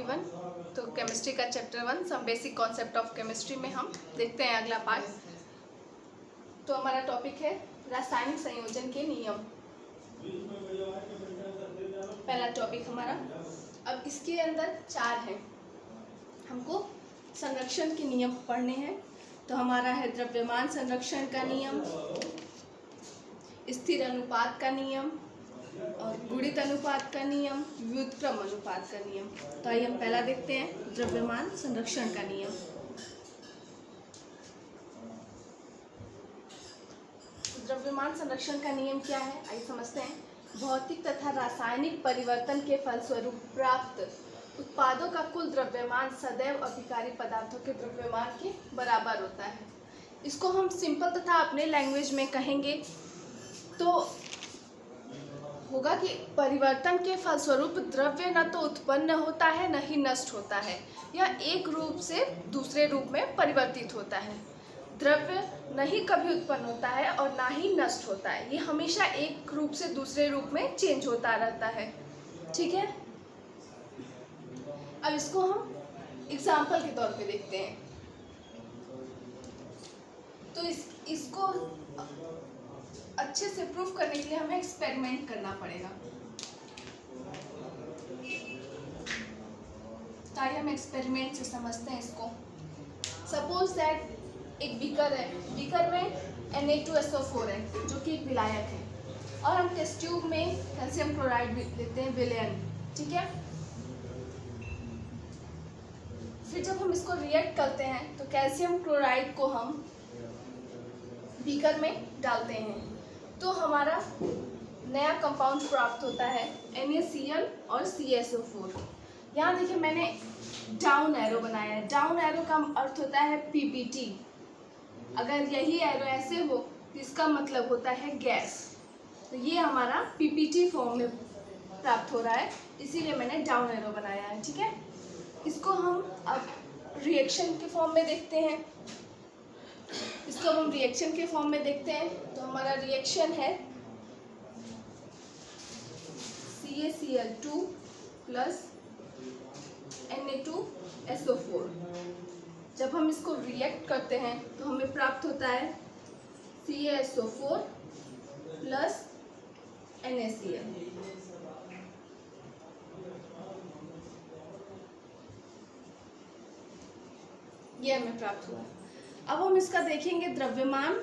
Everyone. तो chemistry का chapter 1 some basic concept of chemistry में हम देखते हैं अगला पार्ट। तो हमारा टॉपिक है रासायनिक संयोजन के नियम। पहला टॉपिक हमारा, अब इसके अंदर 4 हैं, हमको संरक्षण के नियम पढ़ने हैं। तो हमारा है द्रव्यमान संरक्षण का नियम, स्थिर अनुपात का नियम और गुणित अनुपात का नियम, व्युत्क्रम अनुपात का नियम। तो आइए हम पहला देखते हैं द्रव्यमान संरक्षण का नियम। द्रव्यमान संरक्षण का नियम क्या है, आइए समझते हैं। भौतिक तथा रासायनिक परिवर्तन के फलस्वरूप प्राप्त उत्पादों का कुल द्रव्यमान सदैव अभिकारी पदार्थों के द्रव्यमान के बराबर होता है। इसको हम सिंपल तथा अपने लैंग्वेज में कहेंगे तो होगा कि परिवर्तन के फलस्वरूप द्रव्य न तो उत्पन्न होता है न ही नष्ट होता है, यह एक रूप से दूसरे रूप में परिवर्तित होता है। द्रव्य न ही कभी उत्पन्न होता है और ना ही नष्ट होता है, ये हमेशा एक रूप से दूसरे रूप में चेंज होता रहता है। ठीक है, अब इसको हम एग्जाम्पल के तौर पे देखते हैं। तो इसको अच्छे से प्रूफ करने के लिए हमें एक्सपेरिमेंट करना पड़ेगा। तो आइए हम एक्सपेरिमेंट से समझते हैं इसको। सपोज दैट एक बीकर है, बीकर में Na2SO4 है जो कि एक विलायक है, और हम टेस्ट ट्यूब में कैल्शियम क्लोराइड लेते हैं विलयन। ठीक है, फिर जब हम इसको रिएक्ट करते हैं तो कैल्शियम क्लोराइड को हम बीकर में डालते हैं, तो हमारा नया कंपाउंड प्राप्त होता है NaCl और CSO4। यहाँ देखिए मैंने डाउन एरो बनाया है। डाउन एरो का अर्थ होता है PPT। अगर यही एरो ऐसे हो तो इसका मतलब होता है गैस। तो ये हमारा PPT फॉर्म में प्राप्त हो रहा है, इसीलिए मैंने डाउन एरो बनाया है। ठीक है, इसको हम अब रिएक्शन के फॉर्म में देखते हैं। इसको हम रिएक्शन के फॉर्म में देखते हैं। तो हमारा रिएक्शन है CaCl2 प्लस Na2SO4। जब हम इसको रिएक्ट करते हैं तो हमें प्राप्त होता है CaSO4 प्लस NaCl। ये हमें प्राप्त हुआ। अब हम इसका देखेंगे द्रव्यमान।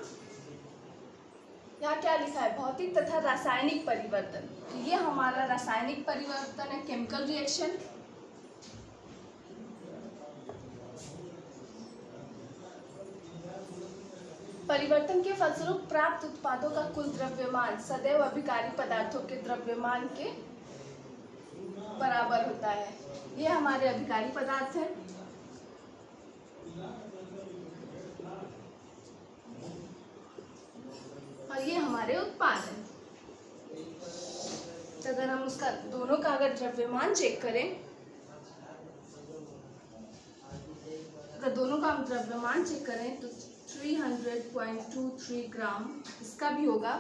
यहाँ क्या लिखा है, भौतिक तथा रासायनिक परिवर्तन। तो ये हमारा रासायनिक परिवर्तन है, केमिकल रिएक्शन। परिवर्तन के फलस्वरूप प्राप्त उत्पादों का कुल द्रव्यमान सदैव अभिकारी पदार्थों के द्रव्यमान के बराबर होता है। ये हमारे अभिकारी पदार्थ हैं। और ये हमारे उत्पाद हैं। तो अगर हम उसका दोनों का अगर द्रव्यमान चेक करें, अगर दोनों का हम द्रव्यमान चेक करें तो 300.23 ग्राम इसका भी होगा,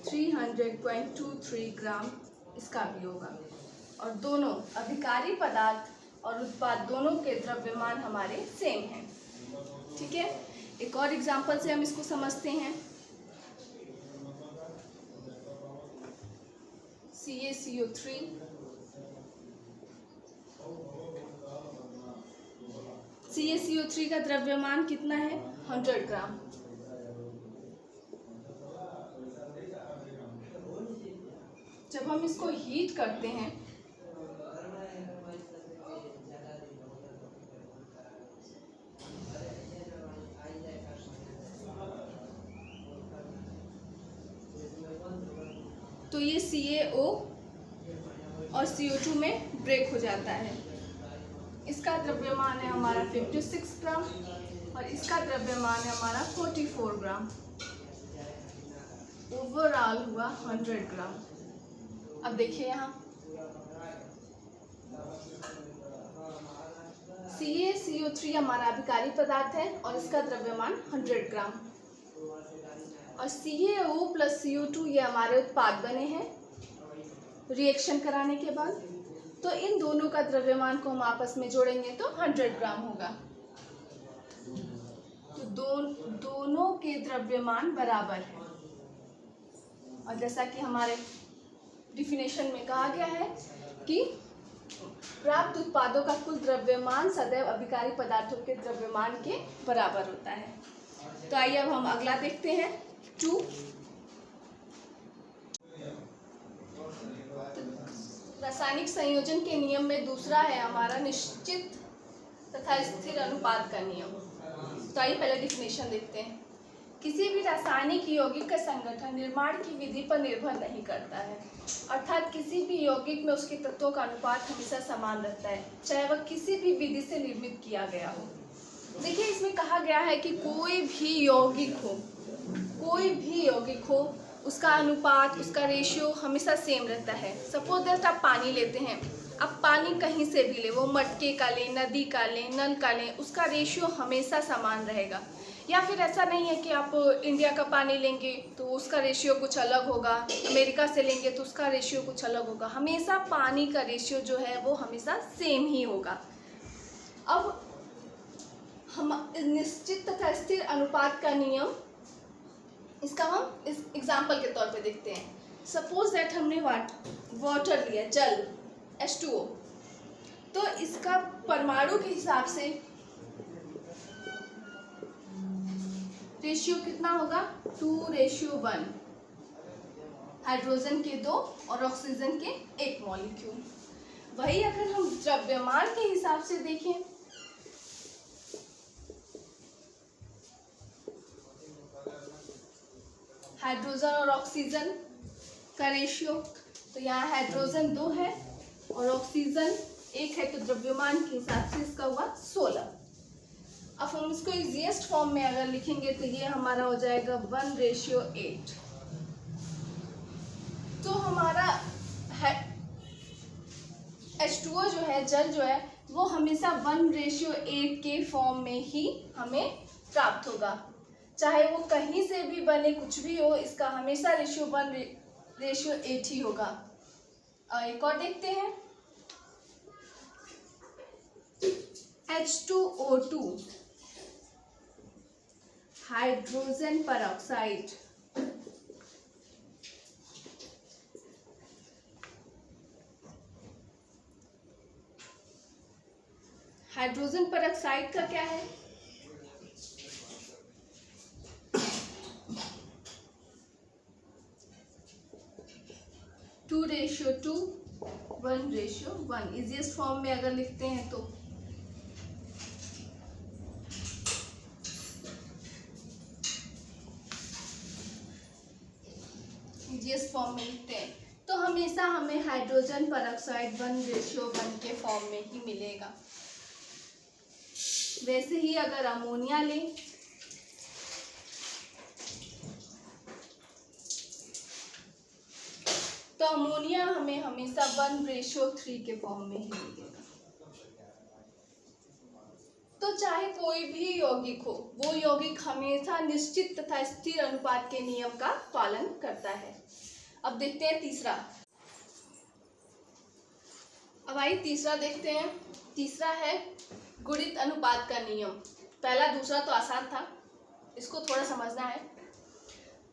300.23 ग्राम इसका भी होगा। और दोनों अभिकारी पदार्थ और उत्पाद दोनों के द्रव्यमान हमारे सेम हैं। ठीक है, एक और एग्जांपल से हम इसको समझते हैं। CaCO3 CaCO3 का द्रव्यमान कितना है, 100 ग्राम। जब हम इसको हीट करते हैं तो ये CaO और CO2 में ब्रेक हो जाता है। इसका द्रव्यमान है हमारा 56 ग्राम और इसका द्रव्यमान है हमारा 44 ग्राम। ओवरऑल हुआ 100 ग्राम। अब देखिए यहाँ CaCO3 हमारा अभिकारी पदार्थ है और इसका द्रव्यमान 100 ग्राम, और CaO प्लस CO2 ये हमारे उत्पाद बने हैं रिएक्शन कराने के बाद। तो इन दोनों का द्रव्यमान को हम आपस में जोड़ेंगे तो 100 ग्राम होगा। तो दोनों के द्रव्यमान बराबर है। और जैसा कि हमारे डिफिनेशन में कहा गया है कि प्राप्त उत्पादों का कुल द्रव्यमान सदैव अभिकारी पदार्थों के द्रव्यमान के बराबर होता है। तो आइए अब हम अगला देखते हैं 2। रासायनिक संयोजन के नियम में दूसरा है हमारा निश्चित तथा स्थिर अनुपात का नियम। तो आइए पहले डिफिनेशन देखते हैं। किसी भी रासायनिक यौगिक का संगठन निर्माण की विधि पर निर्भर नहीं करता है, अर्थात किसी भी यौगिक में उसके तत्वों का अनुपात हमेशा समान रहता है, चाहे वह किसी भी विधि से निर्मित किया गया हो। देखिए, इसमें कहा गया है कि कोई भी यौगिक हो उसका अनुपात, उसका रेशियो हमेशा सेम रहता है। सपोज दैट आप पानी लेते हैं, आप पानी कहीं से भी ले, वो मटके का लें, नदी का लें, नल का लें, उसका रेशियो हमेशा समान रहेगा। या फिर ऐसा नहीं है कि आप इंडिया का पानी लेंगे तो उसका रेशियो कुछ अलग होगा, अमेरिका से लेंगे तो उसका रेशियो कुछ अलग होगा। हमेशा पानी का रेशियो जो है वो हमेशा सेम ही होगा। अब हम निश्चित तथा स्थिर अनुपात का नियम, इसका हम इस एग्जाम्पल के तौर पे देखते हैं। सपोज दैट हमने वाटर लिया, जल H2O, तो इसका परमाणु के हिसाब से रेशियो कितना होगा? 2:1। हाइड्रोजन के 2 और ऑक्सीजन के 1 मॉलिक्यूल। वही अगर हम द्रव्यमान के हिसाब से देखें, हाइड्रोजन और ऑक्सीजन का रेशियो, तो यहाँ हाइड्रोजन 2 है और ऑक्सीजन 1 है, तो द्रव्यमान के हिसाब से इसका हुआ 16। अब हम इसको इजीएस्ट फॉर्म में अगर लिखेंगे तो ये हमारा हो जाएगा 1:8। तो हमारा H2O जो है, जल जो है, वो हमेशा 1:8 के फॉर्म में ही हमें प्राप्त होगा। चाहे वो कहीं से भी बने, कुछ भी हो, इसका हमेशा रेशियो 1:8 ही होगा। एक और देखते हैं, H2O2 hydrogen peroxide, hydrogen peroxide का क्या है? टू 2:2, 1:1। इजीएस्ट फॉर्म में अगर लिखते हैं तो इजीएस्ट फॉर्म में लिखते हैं तो हमेशा हमें हाइड्रोजन परऑक्साइड 1:1 के फॉर्म में ही मिलेगा। वैसे ही अगर अमोनिया लें, तो अमोनिया हमें हमेशा 1:3 के फॉर्म में ही मिलेगा। तो चाहे कोई भी यौगिक हो, वो यौगिक हमेशा निश्चित तथा स्थिर अनुपात के नियम का पालन करता है। अब देखते हैं तीसरा। अब आइए तीसरा देखते हैं। तीसरा है गुणित अनुपात का नियम। पहला दूसरा तो आसान था, इसको थोड़ा समझना है।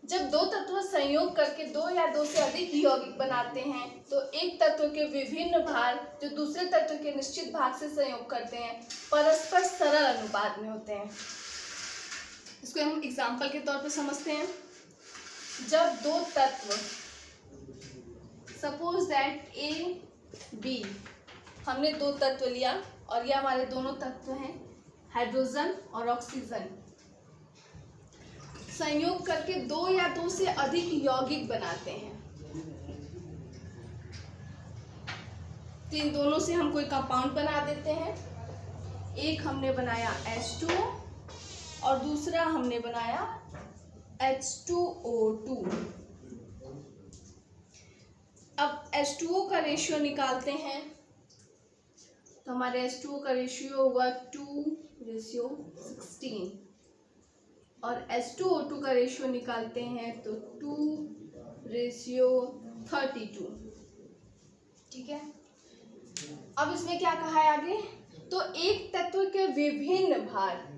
जब दो तत्व संयोग करके 2 या 2 से अधिक यौगिक बनाते हैं तो एक तत्व के विभिन्न भार जो दूसरे तत्व के निश्चित भाग से संयोग करते हैं परस्पर सरल अनुपात में होते हैं। इसको हम एग्जाम्पल के तौर पर समझते हैं। जब दो तत्व, सपोज दैट ए बी, हमने 2 तत्व लिया और ये हमारे दोनों तत्व हैं हाइड्रोजन और ऑक्सीजन, संयोग करके 2 या 2 से अधिक यौगिक बनाते हैं। तो इन दोनों से हम कोई कंपाउंड बना देते हैं। एक हमने बनाया H2O और दूसरा हमने बनाया H2O2। अब H2O का रेशियो निकालते हैं तो हमारे H2O का रेशियो हुआ 2:16 और H2O2 का रेशियो निकालते हैं तो 2:32। ठीक है। अब इसमें क्या कहा है आगे, तो एक तत्व के विभिन्न भार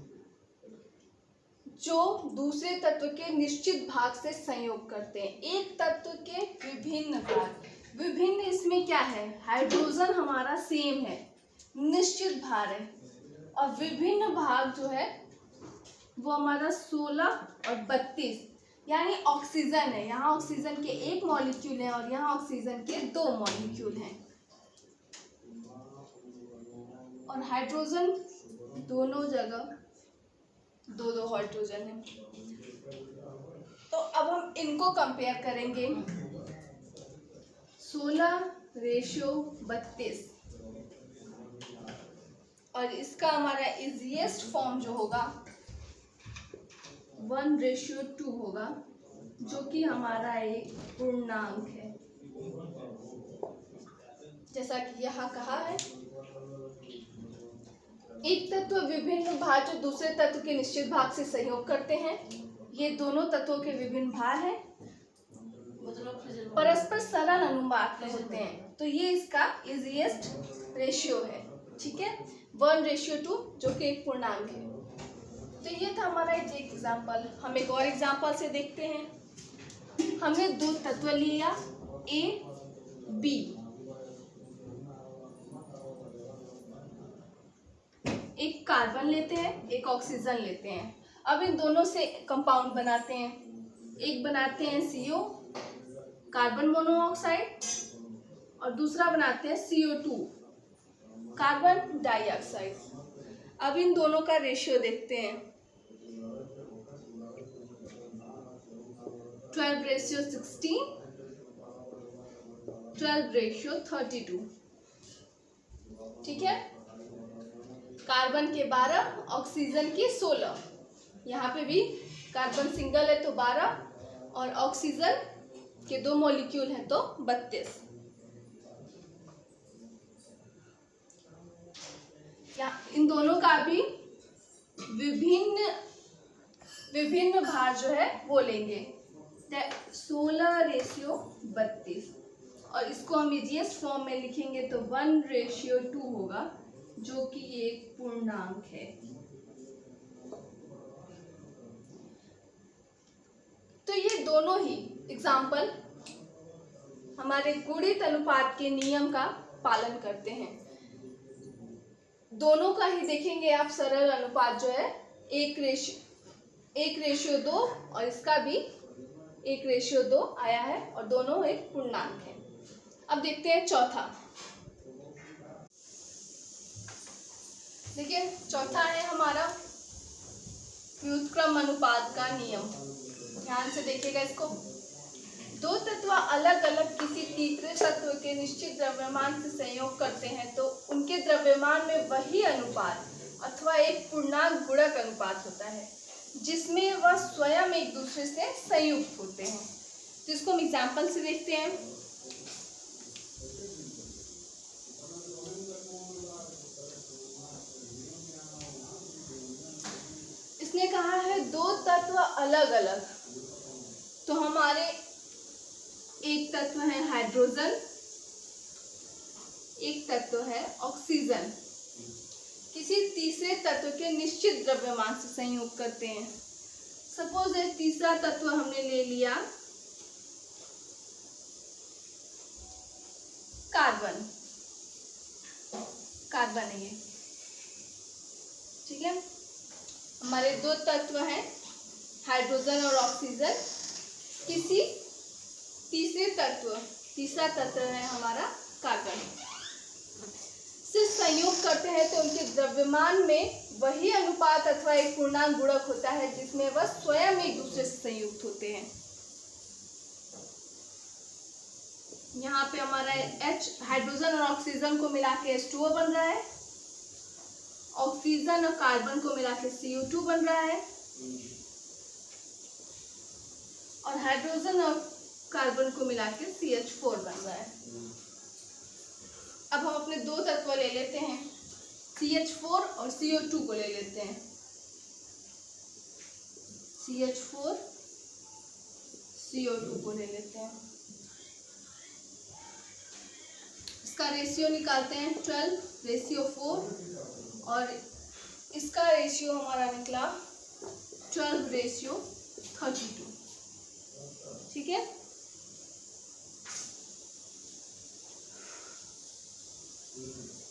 जो दूसरे तत्व के निश्चित भाग से संयोग करते हैं। एक तत्व के विभिन्न भाग, विभिन्न इसमें क्या है, हाइड्रोजन हमारा सेम है, निश्चित भार है, और विभिन्न भाग जो है वो हमारा 16 और 32, यानी ऑक्सीजन है। यहाँ ऑक्सीजन के एक मॉलिक्यूल है और यहाँ ऑक्सीजन के 2 मॉलिक्यूल हैं, और हाइड्रोजन दोनों जगह 2-2 हाइड्रोजन है। तो अब हम इनको कंपेयर करेंगे, 16:32, और इसका हमारा इजीएस्ट फॉर्म जो होगा 1:2 होगा, जो कि हमारा एक पूर्णांक है। जैसा कि यहाँ कहा है, एक तत्व विभिन्न भार जो दूसरे तत्व के निश्चित भाग से सहयोग करते हैं। ये दोनों तत्वों के विभिन्न भार हैं, परस्पर सरल अनुपात में होते हैं, तो ये इसका इजीएस्ट रेशियो है। ठीक है, 1:2 जो कि एक पूर्णांक है। तो ये था हमारा एक एग्जाम्पल। हम एक और एग्जाम्पल से देखते हैं। हमने 2 तत्व लिया ए बी, एक कार्बन लेते हैं, एक ऑक्सीजन लेते हैं। अब इन दोनों से कंपाउंड बनाते हैं। एक बनाते हैं CO कार्बन मोनोऑक्साइड, और दूसरा बनाते हैं CO2 कार्बन डाइऑक्साइड। अब इन दोनों का रेशियो देखते हैं, 12:16, 12:32। ठीक है, कार्बन के 12, ऑक्सीजन के 16। यहाँ पे भी कार्बन सिंगल है तो 12, और ऑक्सीजन के 2 मॉलिक्यूल हैं तो 32। इन दोनों का भी विभिन्न भार जो है वो लेंगे, 16:32, और इसको हम इजीएस्ट फॉर्म में लिखेंगे तो 1:2 होगा, जो कि एक पूर्णांक है। तो ये दोनों ही एग्जाम्पल हमारे गुणित अनुपात के नियम का पालन करते हैं। दोनों का ही देखेंगे आप, सरल अनुपात जो है 1:2, और इसका भी 1:2 आया है, और दोनों एक पूर्णांक है। अब देखते हैं चौथा। देखिए, चौथा है हमारा व्युत्क्रम अनुपात का नियम। ध्यान से देखिएगा इसको। 2 तत्व अलग अलग किसी तीसरे तत्व के निश्चित द्रव्यमान से संयोग करते हैं तो उनके द्रव्यमान में वही अनुपात अथवा एक पूर्णांक गुणक अनुपात होता है जिसमें वह स्वयं एक दूसरे से संयुक्त होते हैं। तो इसको हम एग्जाम्पल से देखते हैं। इसने कहा है 2 तत्व अलग अलग, तो हमारे एक तत्व है हाइड्रोजन, एक तत्व है ऑक्सीजन, किसी तीसरे तत्व के निश्चित द्रव्यमान से संयोग करते हैं। सपोज एक तीसरा तत्व हमने ले लिया कार्बन, कार्बन है ये। ठीक है, हमारे 2 तत्व हैं हाइड्रोजन और ऑक्सीजन, किसी तीसरा तत्व है हमारा कार्बन से संयोग करते हैं तो उनके द्रव्यमान में वही अनुपात अथवा एक पूर्णांक गुणक होता है जिसमें वह स्वयं एक दूसरे से संयुक्त होते हैं। यहाँ पे हमारा H हाइड्रोजन और ऑक्सीजन को मिला के H2O बन रहा है, ऑक्सीजन और कार्बन को मिला के CO2 बन रहा है, और हाइड्रोजन और कार्बन को मिला के CH4 बन रहा है। अब हम अपने 2 तत्व ले लेते हैं, CH4 और CO2 को ले लेते हैं। CH4 CO2 को ले लेते हैं। इसका रेशियो निकालते हैं 12:4 और इसका रेशियो हमारा निकला 12:32। ठीक है,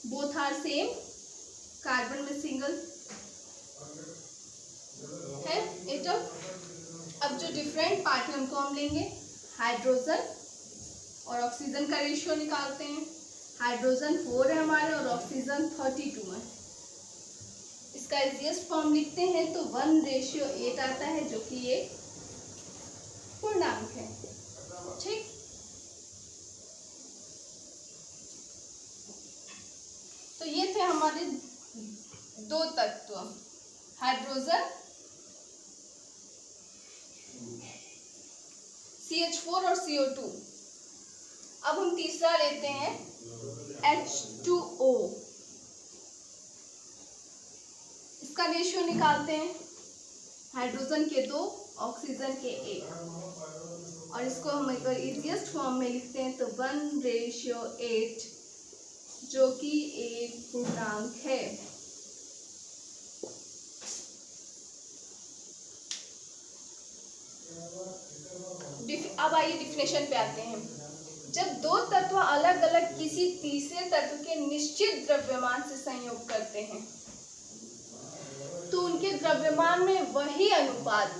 बोथ आर सेम, कार्बन में सिंगल है एटम। अब जो डिफरेंट पार्ट है उनको हम लेंगे, हाइड्रोजन और ऑक्सीजन का रेशियो निकालते हैं। हाइड्रोजन 4 है हमारे और ऑक्सीजन 32 है। इसका इजीएस्ट फॉर्म लिखते हैं तो 1:8 आता है, जो कि एक पूर्णांक है। ठीक, तो ये थे हमारे दो तत्व, हाइड्रोजन CH4 और CO2। अब हम तीसरा लेते हैं H2O। इसका रेशियो निकालते हैं, हाइड्रोजन के 2, ऑक्सीजन के 1 और इसको हम अगर इजीएस्ट फॉर्म में लिखते हैं तो 1:8, जो कि एक पूर्णांक है। अब आइए डिफिनेशन पे आते हैं। जब दो तत्व अलग अलग किसी तीसरे तत्व के निश्चित द्रव्यमान से संयोग करते हैं तो उनके द्रव्यमान में वही अनुपात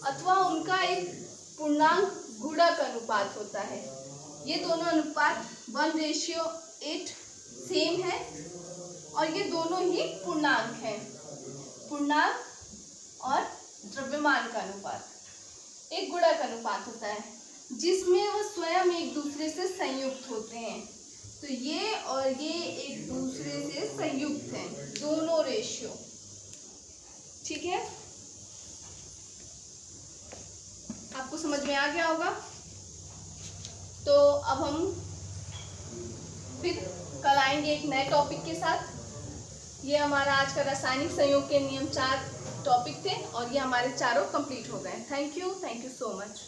अथवा उनका एक पूर्णांक गुणक अनुपात होता है। ये दोनों अनुपात 1:8 सेम है और ये दोनों ही पूर्णांक हैं। पूर्णांक और द्रव्यमान का अनुपात एक गुणक अनुपात होता है जिसमें वह स्वयं एक दूसरे से संयुक्त होते हैं। तो ये और ये एक दूसरे से संयुक्त हैं, दोनों रेशियो। ठीक है, आपको समझ में आ गया होगा। तो अब हम फिर कल आएंगे एक नए टॉपिक के साथ। ये हमारा आज का रासायनिक संयोग के नियम 4 टॉपिक थे और ये हमारे चारों कंप्लीट हो गए। Thank you so much.